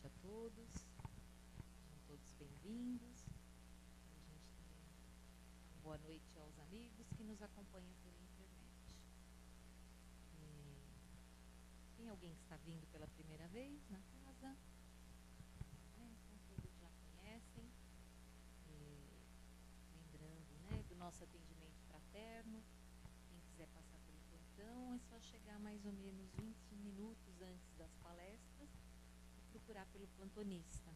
noite a todos. Sejam todos bem-vindos. A gente também uma boa noite aos amigos que nos acompanham pela internet. Tem alguém que está vindo pela primeira vez na casa? Então todos já conhecem. Lembrando, do nosso atendimento fraterno. Quem quiser passar pelo plantão, é só chegar mais ou menos 20 minutos antes das palestras e procurar pelo plantonista.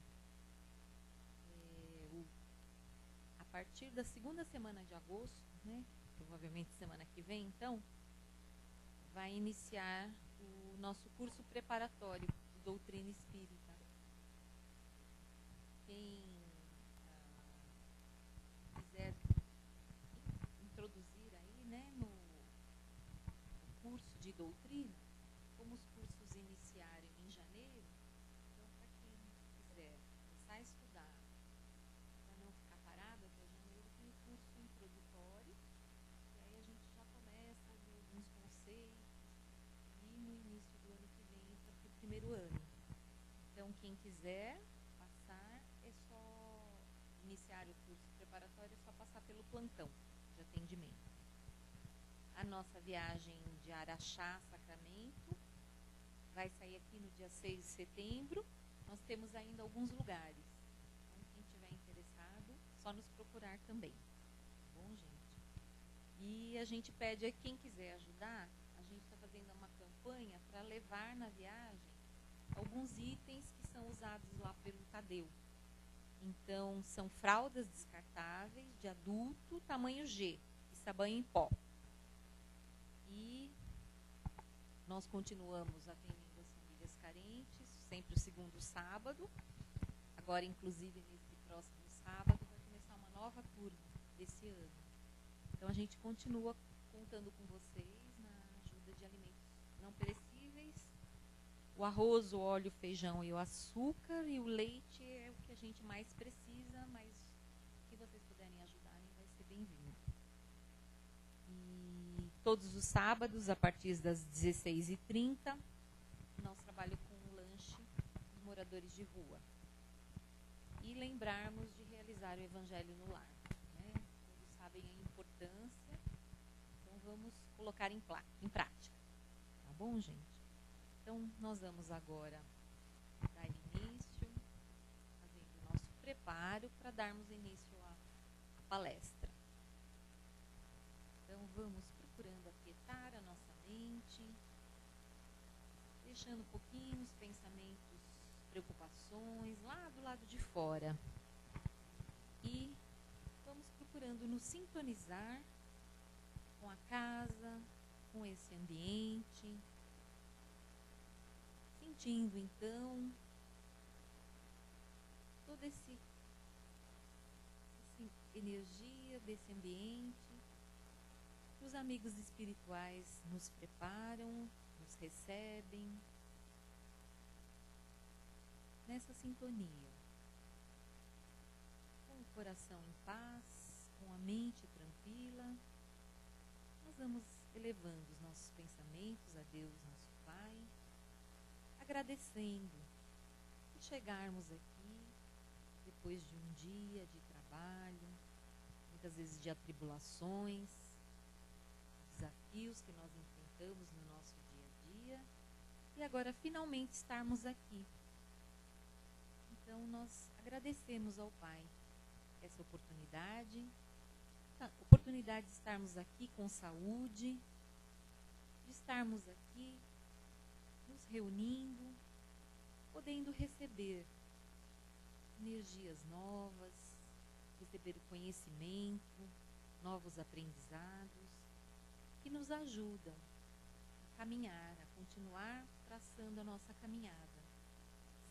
A partir da segunda semana de agosto, provavelmente semana que vem, então, vai iniciar o nosso curso preparatório de doutrina espírita. Quem quiser introduzir aí, no curso de doutrina, como os cursos iniciarem em janeiro, então para quem quiser começar a estudar, para não ficar parado até janeiro, tem o curso introdutório, e aí a gente já começa a ver alguns conceitos, e no início do ano que vem entra para o primeiro ano. Então quem quiser passar, é só iniciar o curso preparatório, é só passar pelo plantão de atendimento. A nossa viagem de Araxá, Sacramento, vai sair aqui no dia 6 de setembro. Nós temos ainda alguns lugares. Então, quem estiver interessado, só nos procurar também. Tá bom, gente? E a gente pede a quem quiser ajudar, a gente está fazendo uma campanha para levar na viagem alguns itens que são usados lá pelo Tadeu. Então, são fraldas descartáveis de adulto, tamanho G, e sabão em pó. E nós continuamos atendendo as famílias carentes, sempre o segundo sábado. Agora, inclusive, nesse próximo sábado, vai começar uma nova turma desse ano. Então, a gente continua contando com vocês na ajuda de alimentos não perecíveis. O arroz, o óleo, o feijão e o açúcar, e o leite é o que a gente mais precisa, mas se vocês puderem ajudarem, vai ser bem-vindo. E todos os sábados, a partir das 16h30, nós trabalhamos com um lanche dos moradores de rua. E lembrarmos de realizar o Evangelho no lar. Todos sabem a importância, então vamos colocar em prática. Tá bom, gente? Então, nós vamos agora dar início, fazendo o nosso preparo para darmos início à palestra. Então, vamos procurando aquietar a nossa mente, deixando um pouquinho os pensamentos, preocupações lá do lado de fora. E vamos procurando nos sintonizar com a casa, com esse ambiente, sentindo então toda essa energia desse ambiente. Os amigos espirituais nos preparam, nos recebem nessa sintonia, com o coração em paz, com a mente tranquila. Nós vamos elevando os nossos pensamentos a Deus, nosso Pai, agradecendo por chegarmos aqui depois de um dia de trabalho, muitas vezes de atribulações, desafios que nós enfrentamos no nosso dia a dia, e agora finalmente estarmos aqui. Então nós agradecemos ao Pai essa oportunidade de estarmos aqui com saúde, de estarmos aqui nos reunindo, podendo receber energias novas, receber conhecimento, novos aprendizados, que nos ajudam a caminhar, a continuar traçando a nossa caminhada,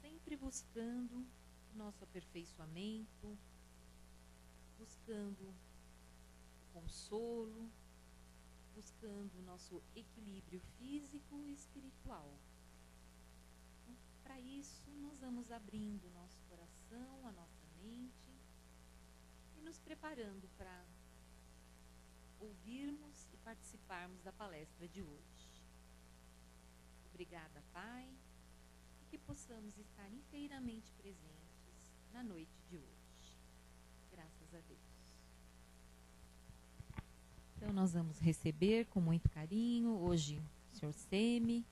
sempre buscando o nosso aperfeiçoamento, buscando o consolo, buscando o nosso equilíbrio físico e espiritual. Então, para isso, nós vamos abrindo o nosso coração, a nossa mente, e nos preparando para ouvirmos e participarmos da palestra de hoje. Obrigada, Pai, e que possamos estar inteiramente presentes na noite de hoje. Graças a Deus. Então, nós vamos receber com muito carinho hoje o Sr. Semi,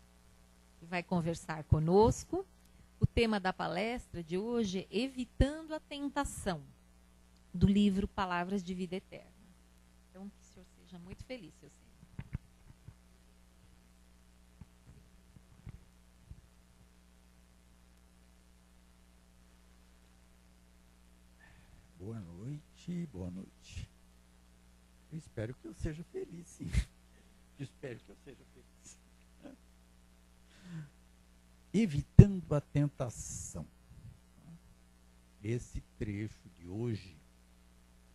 que vai conversar conosco. O tema da palestra de hoje é Evitando a Tentação, do livro Palavras de Vida Eterna. Então, que o senhor seja muito feliz, Sr. Semi. Boa noite, boa noite. Eu espero que eu seja feliz, sim. Eu espero que eu seja feliz. Evitando a tentação. Esse trecho de hoje,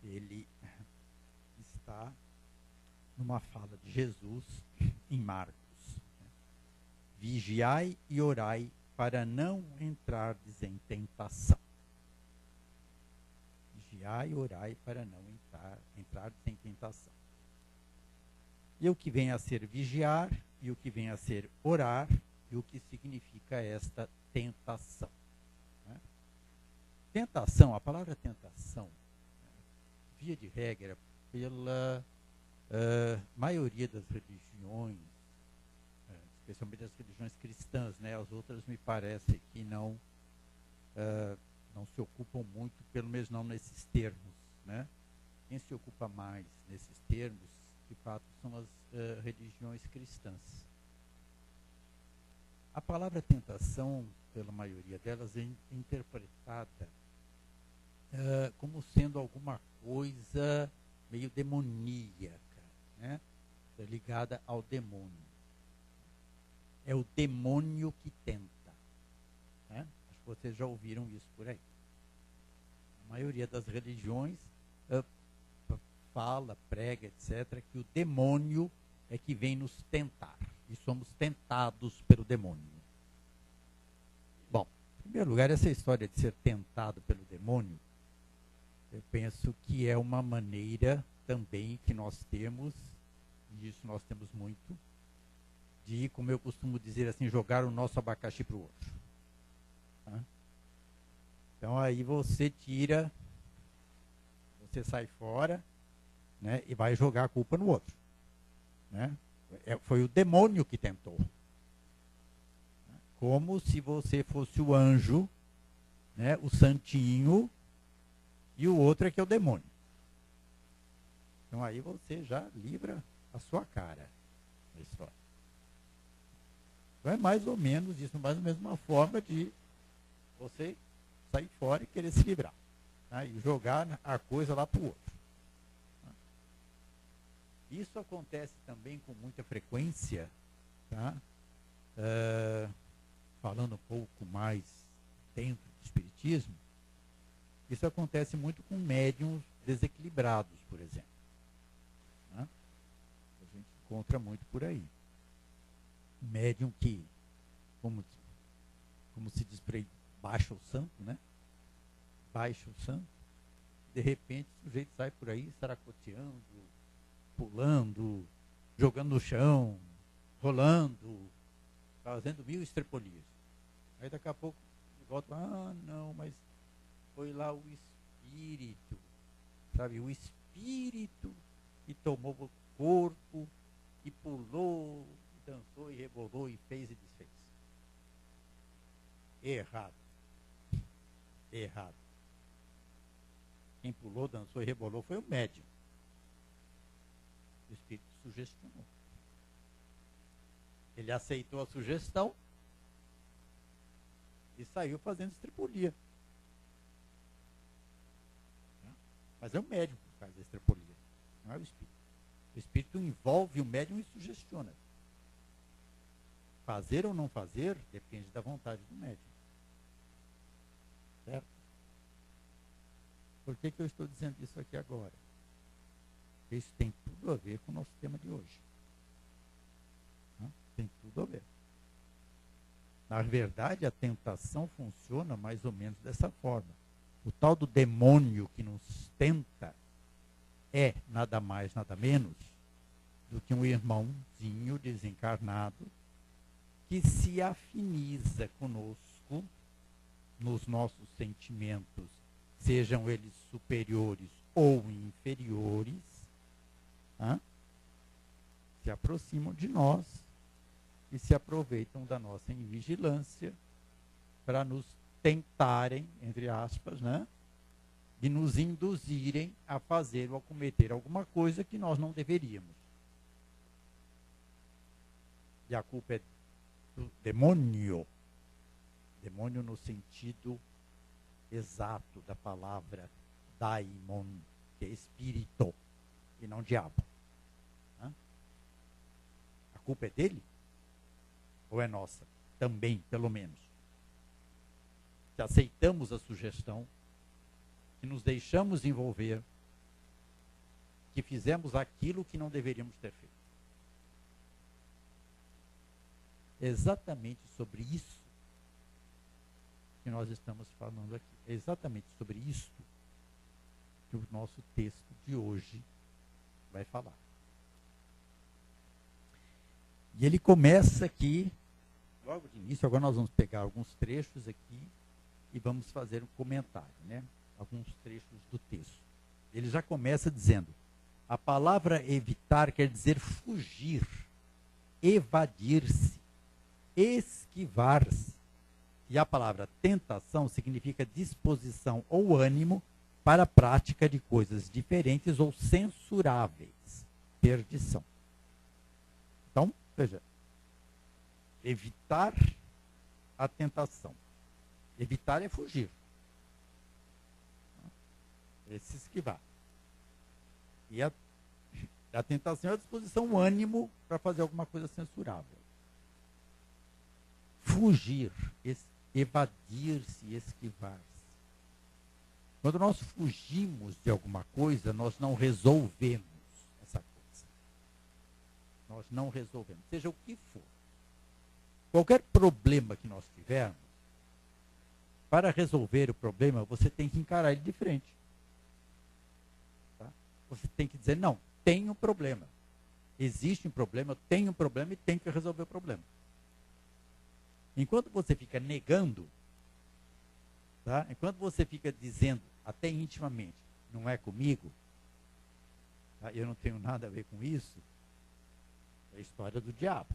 ele está numa fala de Jesus em Marcos. Vigiai e orai para não entrardes em tentação. Vigiai e orai para não entrar em tentação. E o que vem a ser vigiar, e o que vem a ser orar, e o que significa esta tentação. Né? Tentação, a palavra tentação, via de regra, pela maioria das religiões, especialmente as religiões cristãs, né? As outras me parece que não se ocupam muito, pelo menos não nesses termos, né? Quem se ocupa mais nesses termos, de fato, são as religiões cristãs. A palavra tentação, pela maioria delas, é interpretada como sendo alguma coisa meio demoníaca, né? Ligada ao demônio. É o demônio que tenta, né? Acho que vocês já ouviram isso por aí. A maioria das religiões fala, prega, etc., que o demônio é que vem nos tentar. E somos tentados pelo demônio. Bom, em primeiro lugar, essa história de ser tentado pelo demônio, eu penso que é uma maneira também que nós temos, e isso nós temos muito, de, como eu costumo dizer assim, jogar o nosso abacaxi para o outro. Tá? Então aí você sai fora, né, e vai jogar a culpa no outro. Né? Foi o demônio que tentou. Como se você fosse o anjo, né, o santinho, e o outro é que é o demônio. Então aí você já livra a sua cara na história. Então é mais ou menos isso, mais ou menos uma forma de você sair fora e querer se livrar. Né, e jogar a coisa lá para o outro. Isso acontece também com muita frequência, tá? Falando um pouco mais dentro do espiritismo, isso acontece muito com médiuns desequilibrados, por exemplo. Né? A gente encontra muito por aí. Médium que, como se diz por aí, baixa o santo, né? Baixa o santo, de repente o sujeito sai por aí saracoteando, pulando, jogando no chão, rolando, fazendo 1000 estrepolias. Aí daqui a pouco ele volta, não, mas foi lá o espírito, sabe? O espírito que tomou o corpo, e pulou, e dançou, e rebolou, e fez e desfez. Errado. Errado. Quem pulou, dançou e rebolou foi o médium. O espírito sugestionou. Ele aceitou a sugestão e saiu fazendo estripulia. Mas é o médium que faz a estripulia, não é o espírito. O espírito envolve o médium e sugestiona. Fazer ou não fazer depende da vontade do médium. Certo? Por que eu estou dizendo isso aqui agora? Isso tem tudo a ver com o nosso tema de hoje. Tem tudo a ver. Na verdade, a tentação funciona mais ou menos dessa forma. O tal do demônio que nos tenta é nada mais, nada menos do que um irmãozinho desencarnado que se afiniza conosco foco nos nossos sentimentos, sejam eles superiores ou inferiores, se aproximam de nós e se aproveitam da nossa invigilância para nos tentarem, entre aspas, e nos induzirem a fazer ou a cometer alguma coisa que nós não deveríamos. E a culpa é do demônio. Demônio no sentido exato da palavra daimon, que é espírito, e não diabo. A culpa é dele? Ou é nossa? Também, pelo menos. Se aceitamos a sugestão, que nos deixamos envolver, que fizemos aquilo que não deveríamos ter feito. É exatamente sobre isso que nós estamos falando aqui. É exatamente sobre isso que o nosso texto de hoje vai falar. E ele começa aqui, logo de início, agora nós vamos pegar alguns trechos aqui e vamos fazer um comentário, alguns trechos do texto. Ele já começa dizendo: a palavra evitar quer dizer fugir, evadir-se, esquivar-se. E a palavra tentação significa disposição ou ânimo para a prática de coisas diferentes ou censuráveis, perdição. Então, veja, evitar a tentação. Evitar é fugir. É se esquivar. E a tentação é a disposição, o ânimo para fazer alguma coisa censurável. Fugir, evadir-se, esquivar-se. Quando nós fugimos de alguma coisa, nós não resolvemos essa coisa. Nós não resolvemos, seja o que for. Qualquer problema que nós tivermos, para resolver o problema, você tem que encarar ele de frente. Tá? Você tem que dizer, não, tem um problema. Existe um problema, eu tenho um problema e tenho que resolver o problema. Enquanto você fica negando, enquanto você fica dizendo, até intimamente, não é comigo, eu não tenho nada a ver com isso, é a história do diabo,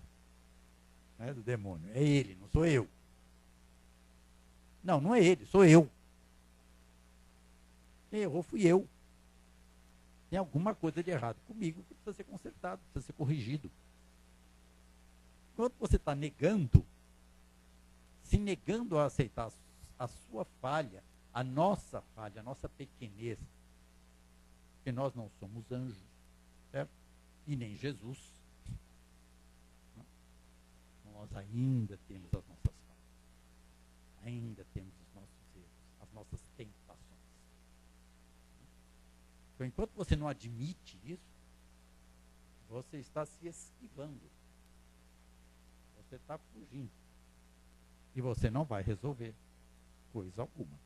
do demônio. É ele, não sou eu. Não, não é ele, sou eu. Quem errou fui eu. Tem alguma coisa de errado comigo que precisa ser consertado, precisa ser corrigido. Enquanto você está negando, se negando a aceitar a sua falha, a nossa pequenez, porque nós não somos anjos, certo? E nem Jesus. Nós ainda temos as nossas falhas, ainda temos os nossos erros, as nossas tentações. Então, enquanto você não admite isso, você está se esquivando, você está fugindo. E você não vai resolver coisa alguma.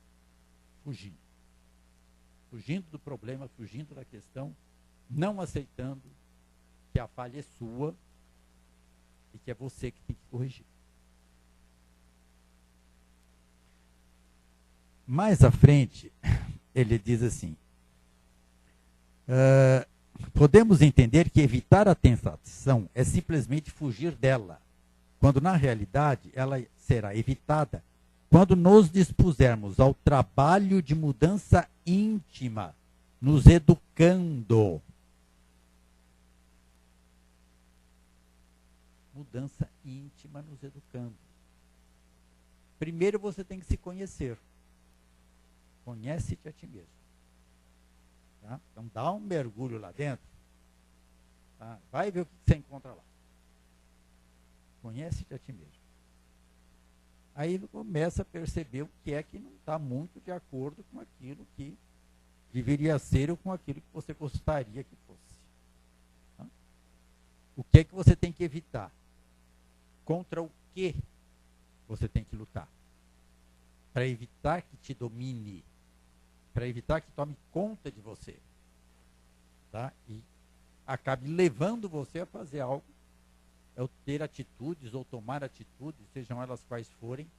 Fugindo. Fugindo do problema, fugindo da questão, não aceitando que a falha é sua e que é você que tem que corrigir. Mais à frente, ele diz assim, podemos entender que evitar a tentação é simplesmente fugir dela, quando na realidade ela será evitada quando nos dispusermos ao trabalho de mudança íntima, nos educando. Mudança íntima nos educando. Primeiro você tem que se conhecer. Conhece-te a ti mesmo. Tá? Então dá um mergulho lá dentro. Tá? Vai ver o que você encontra lá. Conhece-te a ti mesmo. Aí começa a perceber o que é que não está muito de acordo com aquilo que deveria ser ou com aquilo que você gostaria que fosse. Tá? O que é que você tem que evitar? Contra o que você tem que lutar? Para evitar que te domine, para evitar que tome conta de você. Tá? E acabe levando você a fazer algo, ou ter atitudes, ou tomar atitudes, sejam elas quais forem,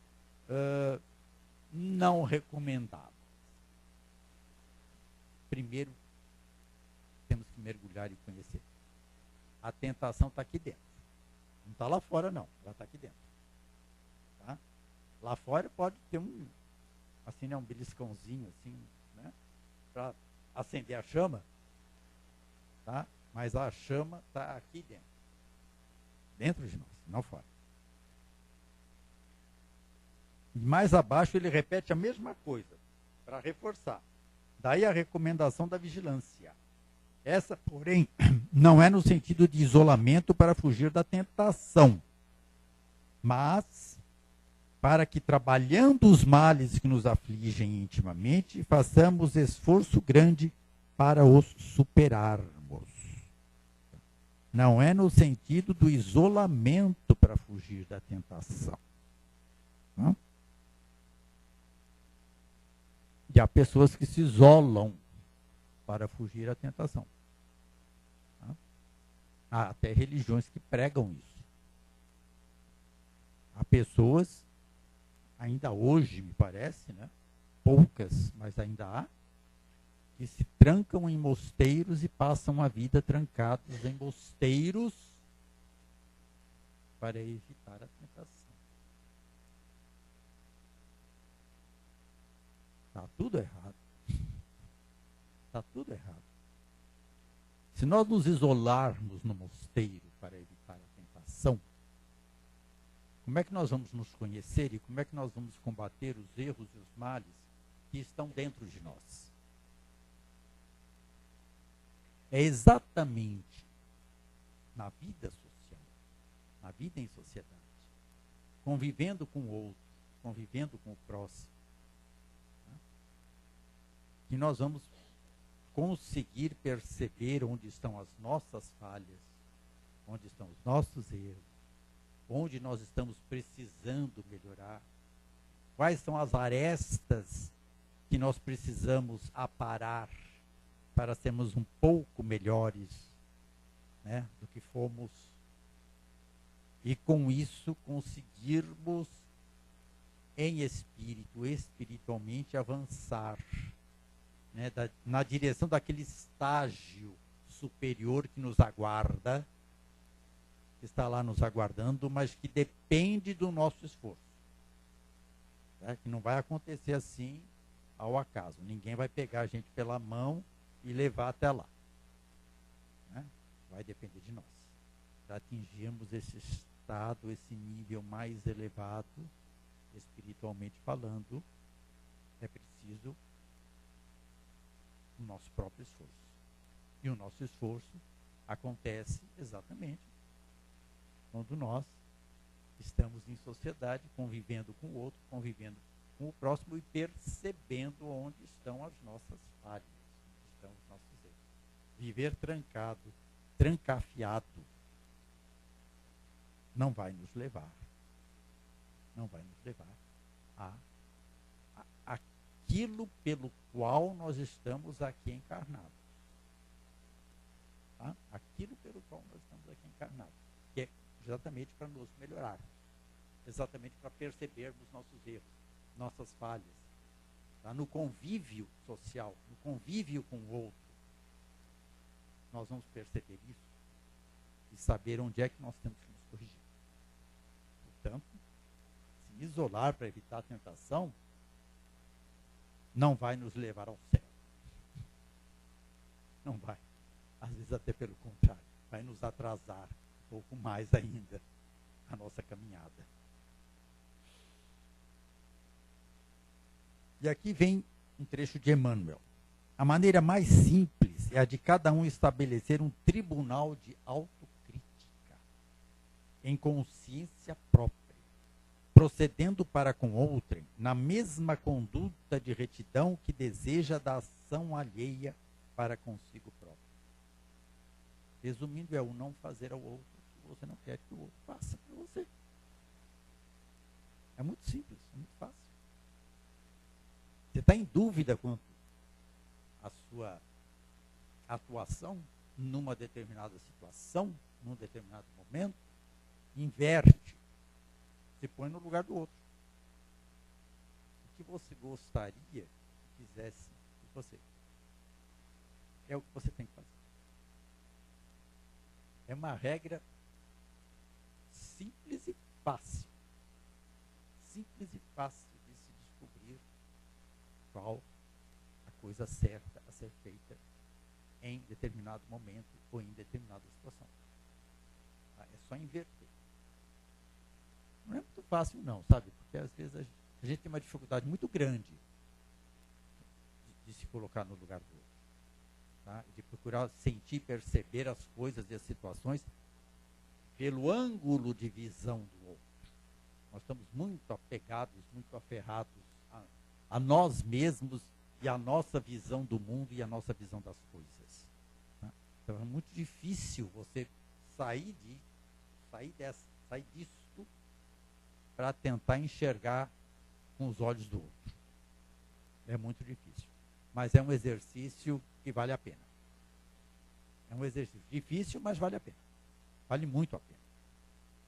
não recomendáveis. Primeiro, temos que mergulhar e conhecer. A tentação está aqui dentro. Não está lá fora, não. Ela está aqui dentro. Tá? Lá fora pode ter um beliscãozinho, assim, né? Para acender a chama. Tá? Mas a chama está aqui dentro. Dentro de nós, não fora. E mais abaixo ele repete a mesma coisa, para reforçar. Daí a recomendação da vigilância. Essa, porém, não é no sentido de isolamento para fugir da tentação, mas para que, trabalhando os males que nos afligem intimamente, façamos esforço grande para os superarmos. Não é no sentido do isolamento para fugir da tentação. Não? E há pessoas que se isolam para fugir da tentação. Há até religiões que pregam isso. Há pessoas, ainda hoje me parece, né? Poucas, mas ainda há, que se trancam em mosteiros e passam a vida trancados em mosteiros para evitar a tentação. Está tudo errado. Está tudo errado. Se nós nos isolarmos no mosteiro para evitar a tentação, como é que nós vamos nos conhecer e como é que nós vamos combater os erros e os males que estão dentro de nós? É exatamente na vida social, na vida em sociedade, convivendo com o outro, convivendo com o próximo, né, que nós vamos conseguir perceber onde estão as nossas falhas, onde estão os nossos erros, onde nós estamos precisando melhorar, quais são as arestas que nós precisamos aparar para sermos um pouco melhores, né, do que fomos, e com isso conseguirmos em espírito, espiritualmente avançar, né, na direção daquele estágio superior que nos aguarda, que está lá nos aguardando, mas que depende do nosso esforço. Né, que não vai acontecer assim ao acaso. Ninguém vai pegar a gente pela mão e levar até lá. Né? Vai depender de nós. Para atingirmos esse estado, esse nível mais elevado, espiritualmente falando, é preciso o nosso próprio esforço. E o nosso esforço acontece exatamente quando nós estamos em sociedade, convivendo com o outro, convivendo com o próximo e percebendo onde estão as nossas falhas, onde estão os nossos erros. Viver trancado, trancafiado, não vai nos levar a aquilo pelo qual nós estamos aqui encarnados. Tá? Aquilo pelo qual nós estamos aqui encarnados. Que é exatamente para nos melhorarmos. Exatamente para percebermos nossos erros, nossas falhas. Tá? No convívio social, no convívio com o outro, nós vamos perceber isso e saber onde é que nós temos que nos corrigir. Portanto, se isolar para evitar a tentação não vai nos levar ao céu. Não vai. Às vezes até pelo contrário. Vai nos atrasar um pouco mais ainda a nossa caminhada. E aqui vem um trecho de Emmanuel. A maneira mais simples é a de cada um estabelecer um tribunal de autocrítica, em consciência própria, procedendo para com outrem na mesma conduta de retidão que deseja da ação alheia para consigo próprio. Resumindo, é o não fazer ao outro o que você não quer que o outro faça para você. É muito simples, é muito fácil. Você está em dúvida quanto à sua atuação numa determinada situação, num determinado momento, inverte. Se põe no lugar do outro. que você gostaria que fizesse de você. É o que você tem que fazer. É uma regra simples e fácil. Simples e fácil de se descobrir qual a coisa certa a ser feita em determinado momento ou em determinada situação. Tá? É só inverter. Não é muito fácil não, sabe? Porque às vezes a gente tem uma dificuldade muito grande de se colocar no lugar do outro. Tá? De procurar sentir, perceber as coisas e as situações pelo ângulo de visão do outro. Nós estamos muito apegados, muito aferrados a nós mesmos e a nossa visão do mundo e a nossa visão das coisas. Tá? Então é muito difícil você sair disso para tentar enxergar com os olhos do outro. É muito difícil. Mas é um exercício que vale a pena. É um exercício difícil, mas vale a pena. Vale muito a pena.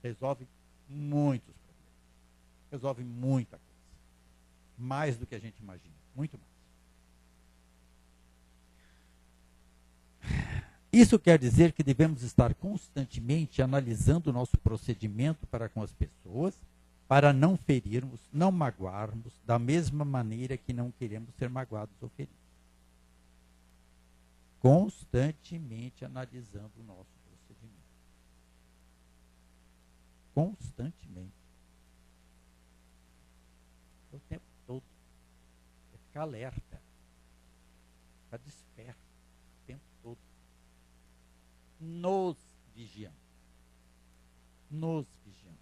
Resolve muitos problemas. Resolve muita coisa. Mais do que a gente imagina. Muito mais. Isso quer dizer que devemos estar constantemente analisando o nosso procedimento para com as pessoas, para não ferirmos, não magoarmos, da mesma maneira que não queremos ser magoados ou feridos. Constantemente analisando o nosso procedimento. Constantemente. O tempo todo. É ficar alerta. Ficar desperto. O tempo todo. Nos vigiando. Nos vigiando.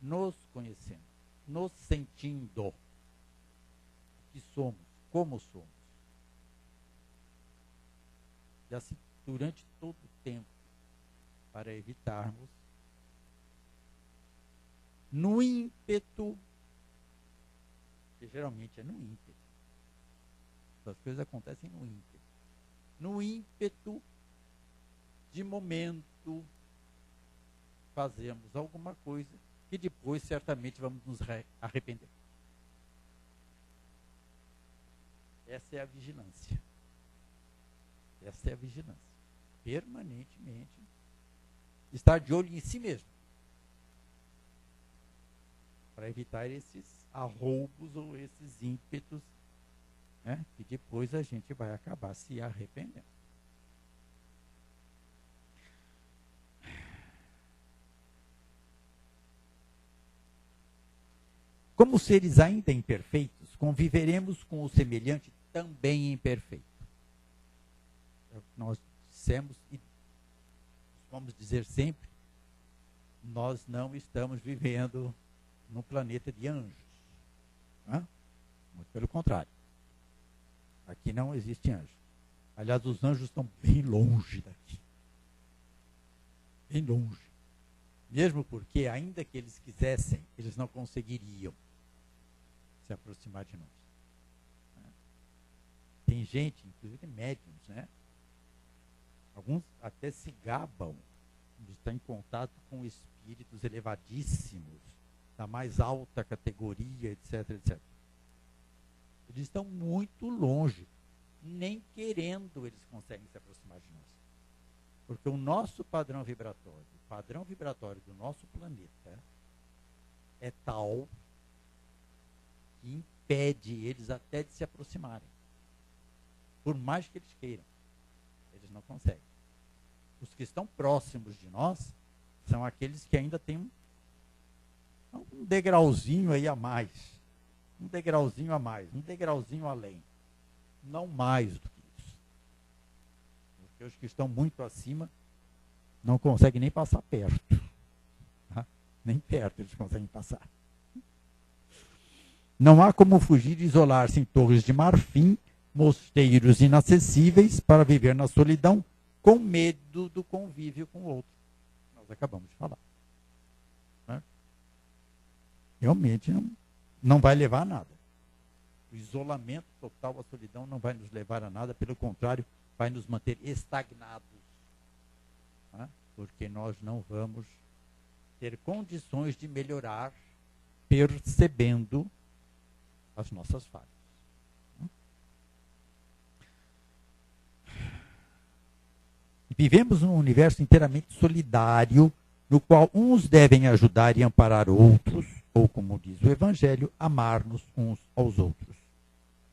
Nos conhecendo. Nos sentindo. O que somos. Como somos. E assim, durante todo o tempo, para evitarmos, no ímpeto, que geralmente é no ímpeto, as coisas acontecem no ímpeto de momento, fazemos alguma coisa que depois certamente vamos nos arrepender. Essa é a vigilância. Essa é a vigilância. Permanentemente estar de olho em si mesmo. Para evitar esses arroubos ou esses ímpetos, né, que depois a gente vai acabar se arrependendo. Como seres ainda imperfeitos, conviveremos com o semelhante também imperfeito. É o que nós dissemos e vamos dizer sempre, nós não estamos vivendo num planeta de anjos. Né? Muito pelo contrário. Aqui não existe anjo. Aliás, os anjos estão bem longe daqui. Bem longe. Mesmo porque, ainda que eles quisessem, eles não conseguiriam se aproximar de nós. Tem gente, inclusive médiums, né? Alguns até se gabam de estar em contato com espíritos elevadíssimos, da mais alta categoria, etc, etc. Eles estão muito longe. Nem querendo eles conseguem se aproximar de nós. Porque o nosso padrão vibratório, o padrão vibratório do nosso planeta, é tal que impede eles até de se aproximarem. Por mais que eles queiram, eles não conseguem. Os que estão próximos de nós são aqueles que ainda têm um degrauzinho aí a mais. Um degrauzinho a mais, um degrauzinho além. Não mais do que isso. Porque os que estão muito acima não conseguem nem passar perto. Tá? Nem perto eles conseguem passar. Não há como fugir e isolar-se em torres de marfim, mosteiros inacessíveis para viver na solidão, com medo do convívio com o outro. Nós acabamos de falar. Né? Realmente não vai levar a nada. O isolamento total, a solidão não vai nos levar a nada, pelo contrário, vai nos manter estagnados. Né? Porque nós não vamos ter condições de melhorar percebendo as nossas falhas. Vivemos num universo inteiramente solidário, no qual uns devem ajudar e amparar outros, ou, como diz o Evangelho, amar-nos uns aos outros.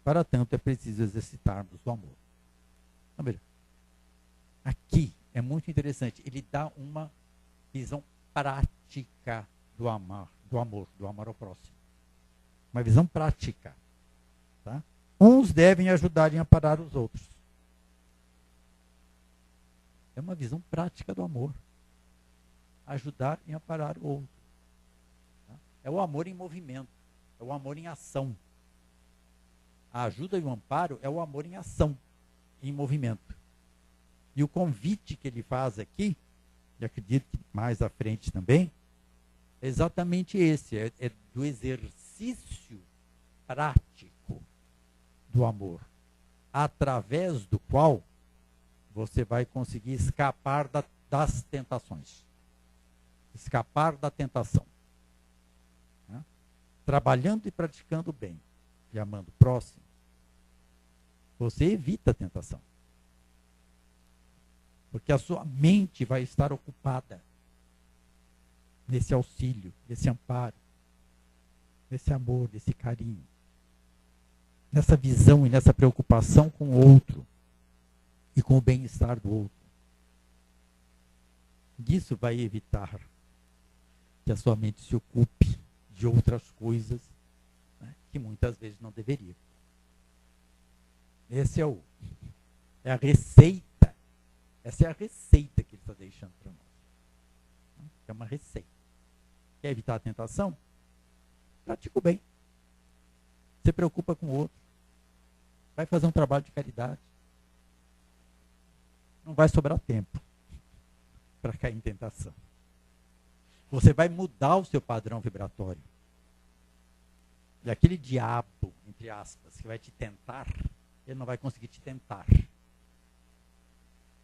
Para tanto, é preciso exercitarmos o amor. Então, veja, aqui é muito interessante. Ele dá uma visão prática do amor ao próximo. Uma visão prática. Tá? Uns devem ajudar e amparar os outros. É uma visão prática do amor. Ajudar e amparar o outro. Tá? É o amor em movimento. É o amor em ação. A ajuda e o amparo é o amor em ação, em movimento. E o convite que ele faz aqui, e acredito que mais à frente também, é exatamente esse, é do exercício prático do amor, através do qual você vai conseguir escapar das tentações. Escapar da tentação. Né? Trabalhando e praticando bem, e amando o próximo, você evita a tentação. Porque a sua mente vai estar ocupada nesse auxílio, nesse amparo, nesse amor, nesse carinho, nessa visão e nessa preocupação com o outro e com o bem-estar do outro. Isso vai evitar que a sua mente se ocupe de outras coisas, né, que muitas vezes não deveria. Essa é a receita. Essa é a receita que ele está deixando para nós. É uma receita. Quer evitar a tentação? Pratica o bem. Se preocupa com o outro. Vai fazer um trabalho de caridade. Não vai sobrar tempo para cair em tentação. Você vai mudar o seu padrão vibratório. E aquele diabo, entre aspas, que vai te tentar, ele não vai conseguir te tentar.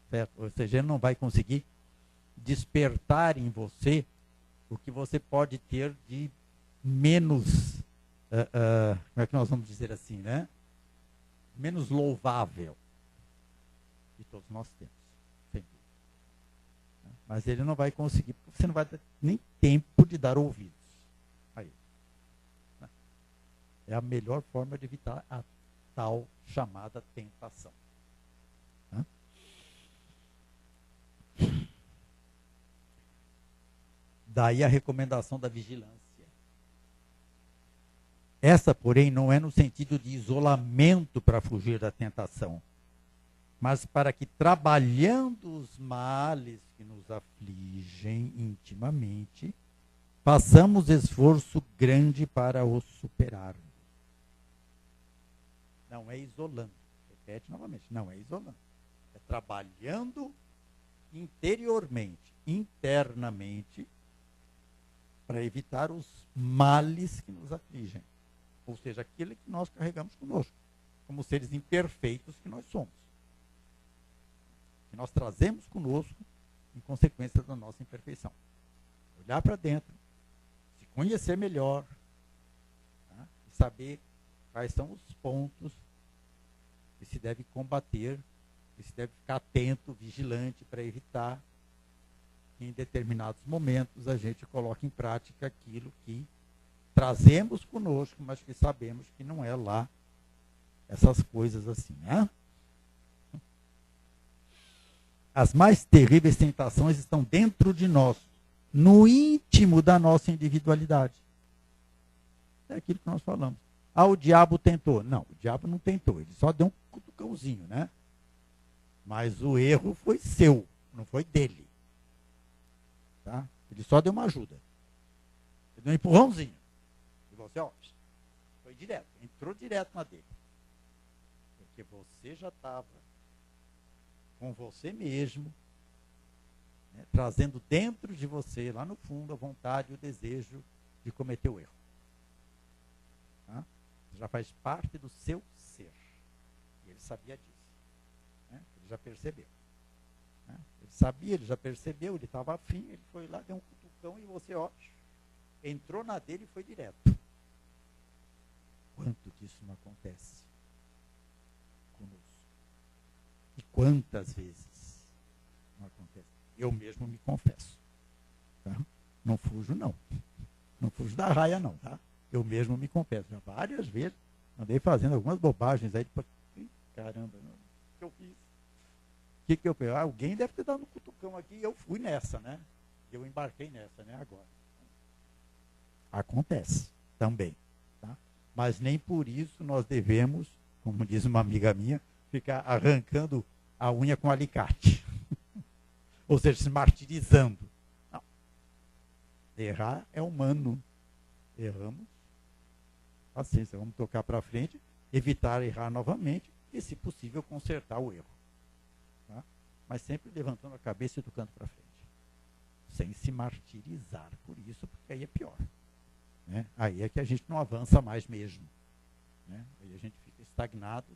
Certo? Ou seja, ele não vai conseguir despertar em você o que você pode ter de menos, como é que nós vamos dizer assim, né? Menos louvável. Que todos nós temos. Sem dúvida. Mas ele não vai conseguir, porque você não vai ter nem tempo de dar ouvidos a ele. É a melhor forma de evitar a tal chamada tentação. Daí a recomendação da vigilância. Essa, porém, não é no sentido de isolamento para fugir da tentação, mas para que, trabalhando os males que nos afligem intimamente, façamos esforço grande para os superarmos. Não é isolando. Repete novamente, não é isolando. É trabalhando interiormente, internamente, para evitar os males que nos afligem. Ou seja, aquele que nós carregamos conosco, como seres imperfeitos que nós somos. Que nós trazemos conosco em consequência da nossa imperfeição. Olhar para dentro, se conhecer melhor, tá? E saber quais são os pontos que se deve combater, que se deve ficar atento, vigilante, para evitar que em determinados momentos a gente coloque em prática aquilo que trazemos conosco, mas que sabemos que não é lá essas coisas assim, né? As mais terríveis tentações estão dentro de nós, no íntimo da nossa individualidade. É aquilo que nós falamos. Ah, o diabo tentou. Não, o diabo não tentou, ele só deu um cutucãozinho, né? Mas o erro foi seu, não foi dele. Tá? Ele só deu uma ajuda. Ele deu um empurrãozinho. E você, ó, foi direto, entrou direto na dele. Porque você já estava com você mesmo, né, trazendo dentro de você, lá no fundo, a vontade e o desejo de cometer o erro. Tá? Já faz parte do seu ser. E ele sabia disso. Né? Ele já percebeu. Né? Ele sabia, ele já percebeu, ele estava afim, ele foi lá, deu um cutucão e você, ó, entrou na dele e foi direto. Quanto que isso não acontece conosco? E quantas vezes não acontece? Eu mesmo me confesso. Tá? Não fujo, não. Não fujo da raia, não, tá? Eu mesmo me confesso. Já várias vezes andei fazendo algumas bobagens aí. Tipo, caramba, o que eu fiz? O que eu fiz? Alguém deve ter dado um cutucão aqui e eu fui nessa, né? Eu embarquei nessa, né? Agora. Acontece também. Tá? Mas nem por isso nós devemos, como diz uma amiga minha, ficar arrancando a unha com alicate. Ou seja, se martirizando. Não. Errar é humano. Erramos. Paciência, vamos tocar para frente, evitar errar novamente e, se possível, consertar o erro. Tá? Mas sempre levantando a cabeça e tocando para frente. Sem se martirizar por isso, porque aí é pior. Né? Aí é que a gente não avança mais mesmo. Né? Aí a gente fica estagnado,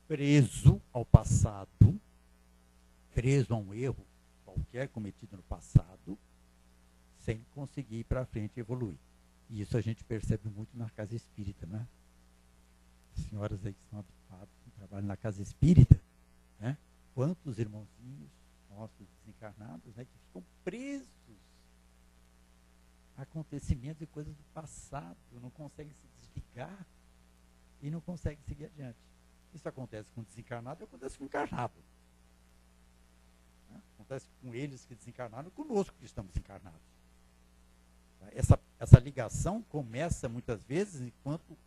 preso ao passado, preso a um erro qualquer cometido no passado, sem conseguir ir para frente e evoluir. E isso a gente percebe muito na casa espírita, né? Senhoras aí que estão habituadas, que trabalham na casa espírita, né? Quantos irmãozinhos nossos desencarnados, né, que ficam presos a acontecimentos e coisas do passado, não conseguem se desligar e não conseguem seguir adiante. Isso acontece com o desencarnado e acontece com o encarnado. Né? Acontece com eles que desencarnaram e conosco que estamos encarnados. Essa ligação começa muitas vezes enquanto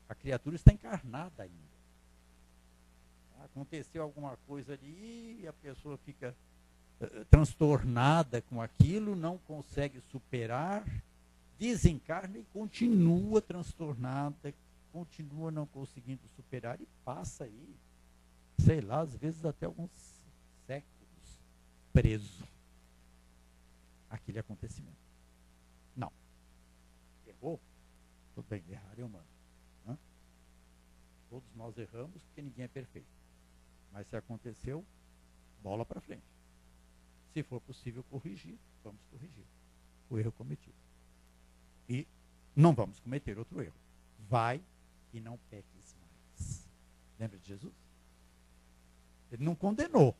a criatura está encarnada ainda. Aconteceu alguma coisa ali e a pessoa fica transtornada com aquilo, não consegue superar, desencarna e continua transtornada, continua não conseguindo superar e passa aí, sei lá, às vezes até alguns séculos preso àquele acontecimento. Não. Errou? Tudo bem, errar é humano. Né? Todos nós erramos porque ninguém é perfeito. Mas se aconteceu, bola para frente. Se for possível corrigir, vamos corrigir o erro cometido. E não vamos cometer outro erro. Vai e não peques mais. Lembra de Jesus? Ele não condenou.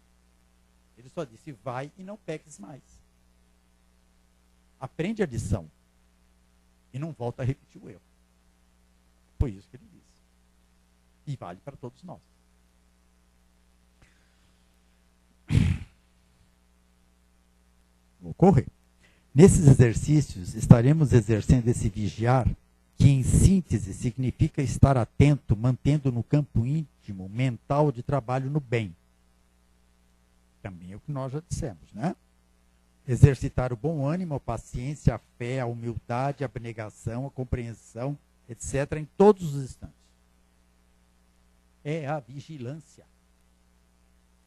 Ele só disse, vai e não peques mais. Aprende a lição e não volta a repetir o erro. Foi isso que ele disse. E vale para todos nós. Vou correr. Nesses exercícios, estaremos exercendo esse vigiar, que em síntese significa estar atento, mantendo no campo íntimo, mental de trabalho no bem. Também é o que nós já dissemos, né? Exercitar o bom ânimo, a paciência, a fé, a humildade, a abnegação, a compreensão, etc., em todos os instantes. É a vigilância.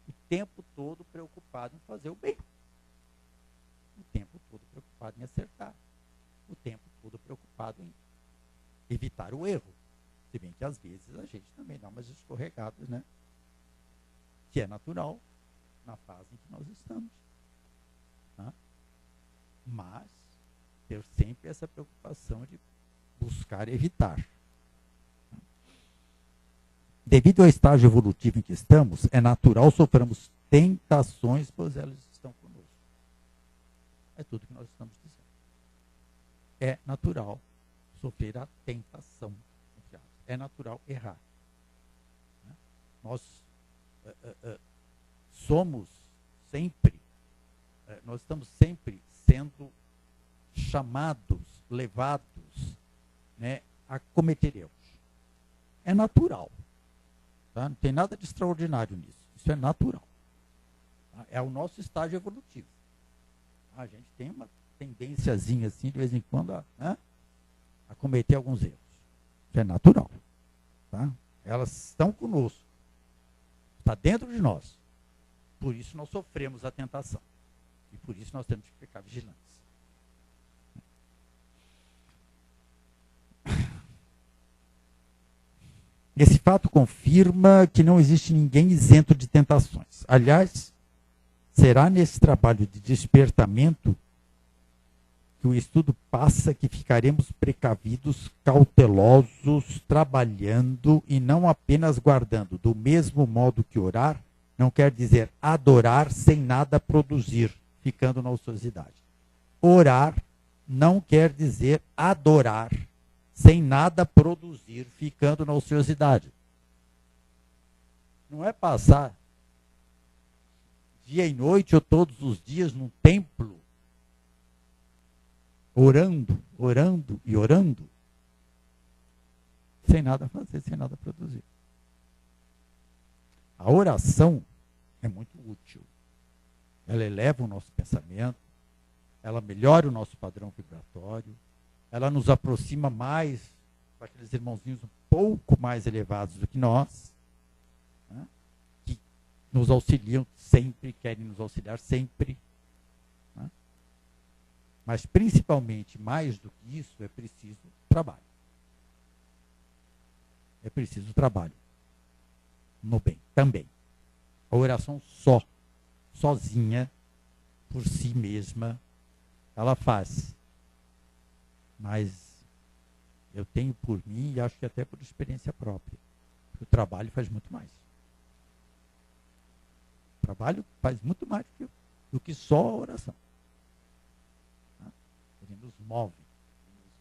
O tempo todo preocupado em fazer o bem. O tempo todo preocupado em acertar. O tempo todo preocupado em evitar o erro. Se bem que às vezes a gente também dá umas escorregadas, né? Que é natural na fase em que nós estamos. Tá? Mas ter sempre essa preocupação de buscar evitar. Devido ao estágio evolutivo em que estamos, é natural sofrermos tentações, pois elas estão conosco. É tudo que nós estamos dizendo. É natural sofrer a tentação. É natural errar. Nós somos sempre, nós estamos sempre sendo chamados, levados, né, a cometer erros. É natural. Tá? Não tem nada de extraordinário nisso. Isso é natural. Tá? É o nosso estágio evolutivo. A gente tem uma tendênciazinha assim, de vez em quando, a cometer alguns erros. Isso é natural. Tá? Elas estão conosco. Está dentro de nós. Por isso nós sofremos a tentação. E por isso nós temos que ficar vigilantes. Esse fato confirma que não existe ninguém isento de tentações. Aliás, será nesse trabalho de despertamento que o estudo passa que ficaremos precavidos, cautelosos, trabalhando e não apenas guardando. Do mesmo modo que orar, não quer dizer adorar sem nada produzir, ficando na ociosidade. Orar não quer dizer adorar sem nada produzir, ficando na ociosidade. Não é passar dia e noite ou todos os dias num templo, orando, orando e orando, sem nada fazer, sem nada produzir. A oração é muito útil. Ela eleva o nosso pensamento, ela melhora o nosso padrão vibratório, ela nos aproxima mais para aqueles irmãozinhos um pouco mais elevados do que nós, né, que nos auxiliam sempre, querem nos auxiliar sempre. Né? Mas, principalmente, mais do que isso, é preciso trabalho. É preciso trabalho no bem também. A oração sozinha, por si mesma, ela faz. Mas eu tenho por mim, e acho que até por experiência própria, que o trabalho faz muito mais. O trabalho faz muito mais do que só a oração. Ele nos move,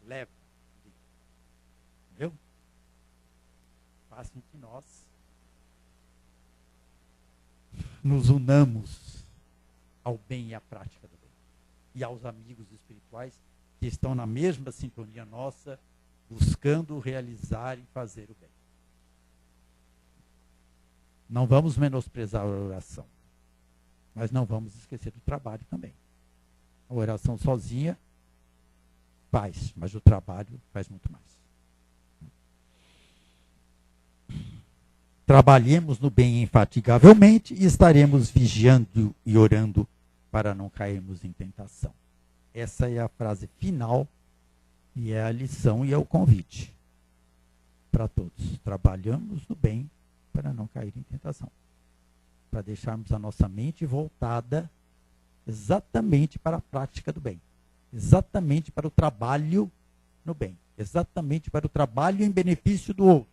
nos leva. Entendeu? Faz com que nós nos unamos ao bem e à prática do bem. E aos amigos espirituais que estão na mesma sintonia nossa, buscando realizar e fazer o bem. Não vamos menosprezar a oração, mas não vamos esquecer do trabalho também. A oração sozinha faz, mas o trabalho faz muito mais. Trabalhemos no bem infatigavelmente e estaremos vigiando e orando para não cairmos em tentação. Essa é a frase final e é a lição e é o convite para todos. Trabalhamos no bem para não cair em tentação. Para deixarmos a nossa mente voltada exatamente para a prática do bem. Exatamente para o trabalho no bem. Exatamente para o trabalho em benefício do outro.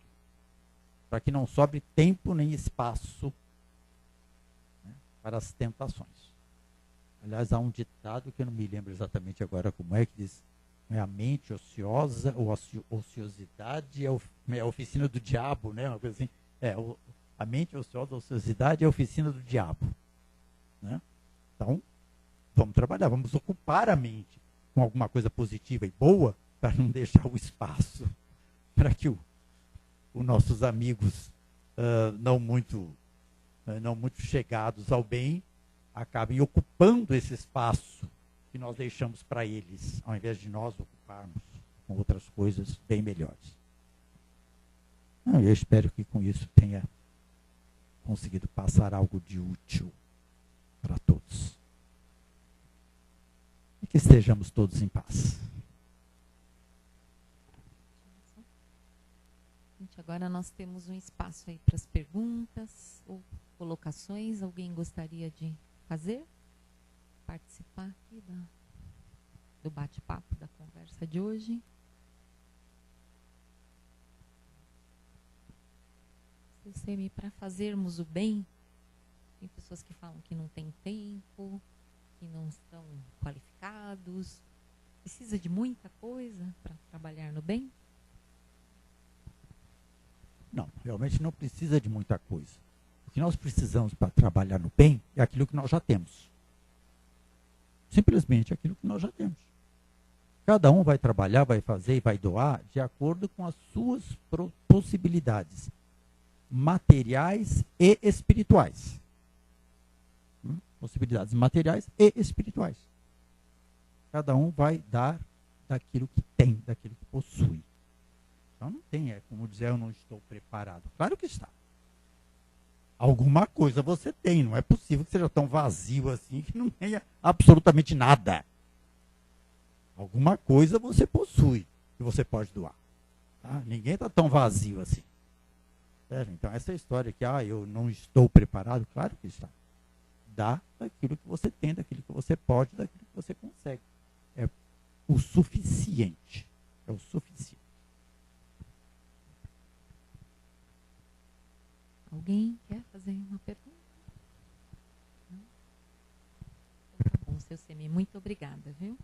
Para que não sobre tempo nem espaço, né, para as tentações. Aliás, há um ditado que eu não me lembro exatamente agora como é, que diz: a mente ociosa, ou ociosidade é a oficina do diabo, né? Uma coisa assim. A mente ociosa, a ociosidade é a oficina do diabo. Né? Então, vamos trabalhar, vamos ocupar a mente com alguma coisa positiva e boa, para não deixar o espaço para que os nossos amigos não muito chegados ao bem acabem ocupando esse espaço que nós deixamos para eles, ao invés de nós ocuparmos com outras coisas bem melhores. Eu espero que com isso tenha conseguido passar algo de útil para todos. E que estejamos todos em paz. Gente, agora nós temos um espaço aí para as perguntas ou colocações. Alguém gostaria de fazer? Participar aqui do bate-papo, da conversa de hoje? Semi, para fazermos o bem, tem pessoas que falam que não tem tempo, que não estão qualificados. Precisa de muita coisa para trabalhar no bem? Não, realmente não precisa de muita coisa. O que nós precisamos para trabalhar no bem é aquilo que nós já temos. Simplesmente aquilo que nós já temos. Cada um vai trabalhar, vai fazer e vai doar de acordo com as suas possibilidades materiais e espirituais. Possibilidades materiais e espirituais. Cada um vai dar daquilo que tem, daquilo que possui. Então não tem, como dizer, eu não estou preparado. Claro que está. Alguma coisa você tem, não é possível que seja tão vazio assim que não tenha absolutamente nada. Alguma coisa você possui que você pode doar. Tá? Ninguém está tão vazio assim. Certo? Então essa história que eu não estou preparado, claro que está. Dá daquilo que você tem, daquilo que você pode, daquilo que você consegue. o suficiente. É o suficiente. Alguém quer fazer uma pergunta? Não? Então tá bom, seu Semi. Muito obrigada, viu?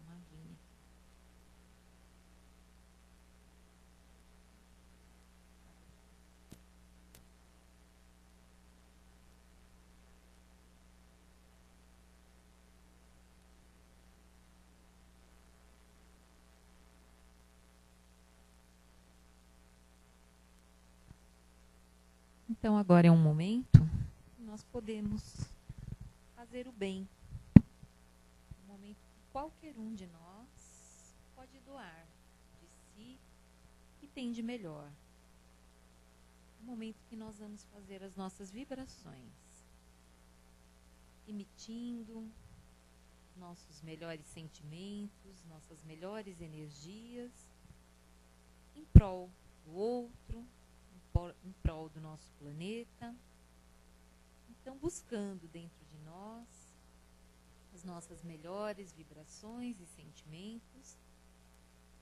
Uma aguinha. Então agora é um momento que nós podemos fazer o bem. Um momento que qualquer um de nós pode doar de si e tem de melhor. Um momento que nós vamos fazer as nossas vibrações, emitindo nossos melhores sentimentos, nossas melhores energias, em prol do outro, em prol do nosso planeta. Então, buscando dentro de nós as nossas melhores vibrações e sentimentos,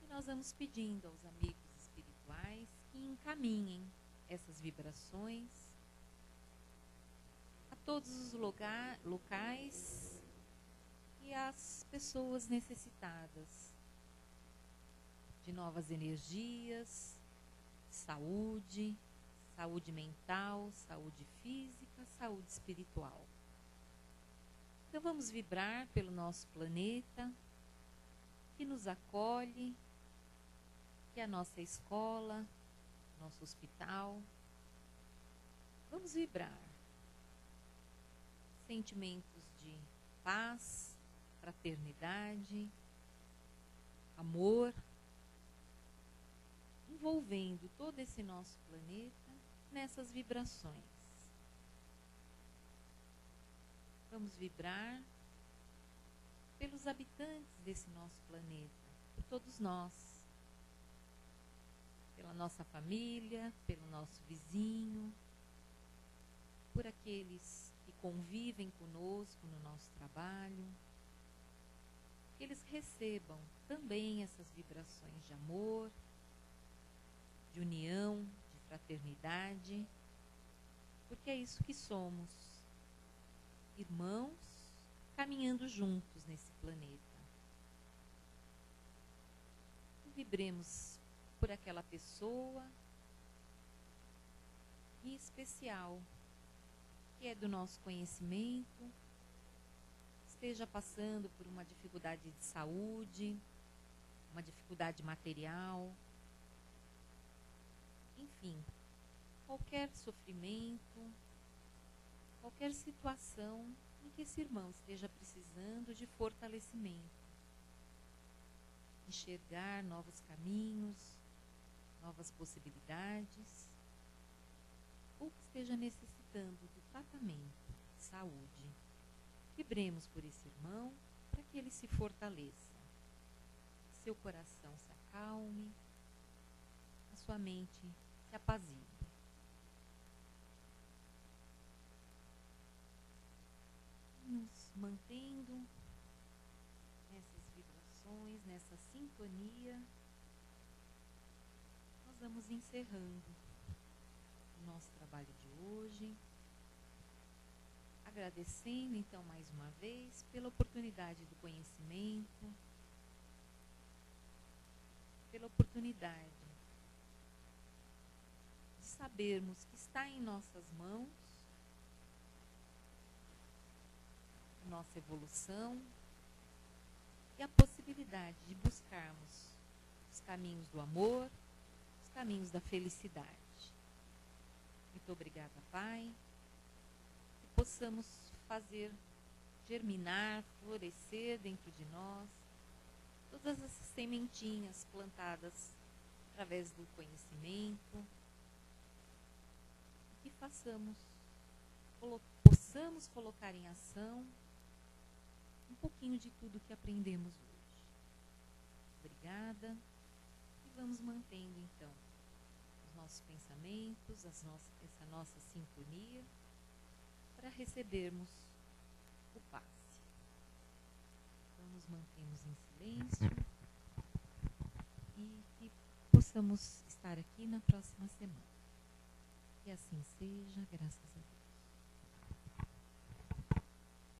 e nós vamos pedindo aos amigos espirituais que encaminhem essas vibrações a todos os locais e às pessoas necessitadas de novas energias, saúde, saúde mental, saúde física, saúde espiritual. Então vamos vibrar pelo nosso planeta, que nos acolhe, que é a nossa escola, nosso hospital. Vamos vibrar sentimentos de paz, fraternidade, amor, envolvendo todo esse nosso planeta nessas vibrações. Vamos vibrar pelos habitantes desse nosso planeta, por todos nós, pela nossa família, pelo nosso vizinho, por aqueles que convivem conosco no nosso trabalho, que eles recebam também essas vibrações de amor, de união, de fraternidade, porque é isso que somos, irmãos caminhando juntos nesse planeta. Vibremos por aquela pessoa em especial, que é do nosso conhecimento, esteja passando por uma dificuldade de saúde, uma dificuldade material, enfim, qualquer sofrimento, qualquer situação em que esse irmão esteja precisando de fortalecimento, enxergar novos caminhos, novas possibilidades, ou que esteja necessitando do tratamento, de saúde. Vibremos por esse irmão para que ele se fortaleça, que seu coração se acalme, a sua mente se apazigue. Nos mantendo nessas vibrações, nessa sintonia, nós vamos encerrando o nosso trabalho de hoje, agradecendo então mais uma vez pela oportunidade do conhecimento, pela oportunidade de sabermos que está em nossas mãos a nossa evolução e a possibilidade de buscarmos os caminhos do amor, os caminhos da felicidade. Muito obrigada, Pai, que possamos fazer germinar, florescer dentro de nós todas essas sementinhas plantadas através do conhecimento, e que possamos colocar em ação um pouquinho de tudo que aprendemos hoje. Obrigada, e vamos mantendo então os nossos pensamentos, essa nossa sintonia, para recebermos o passe. Então, nos mantemos em silêncio e que possamos estar aqui na próxima semana. Que assim seja, graças a Deus.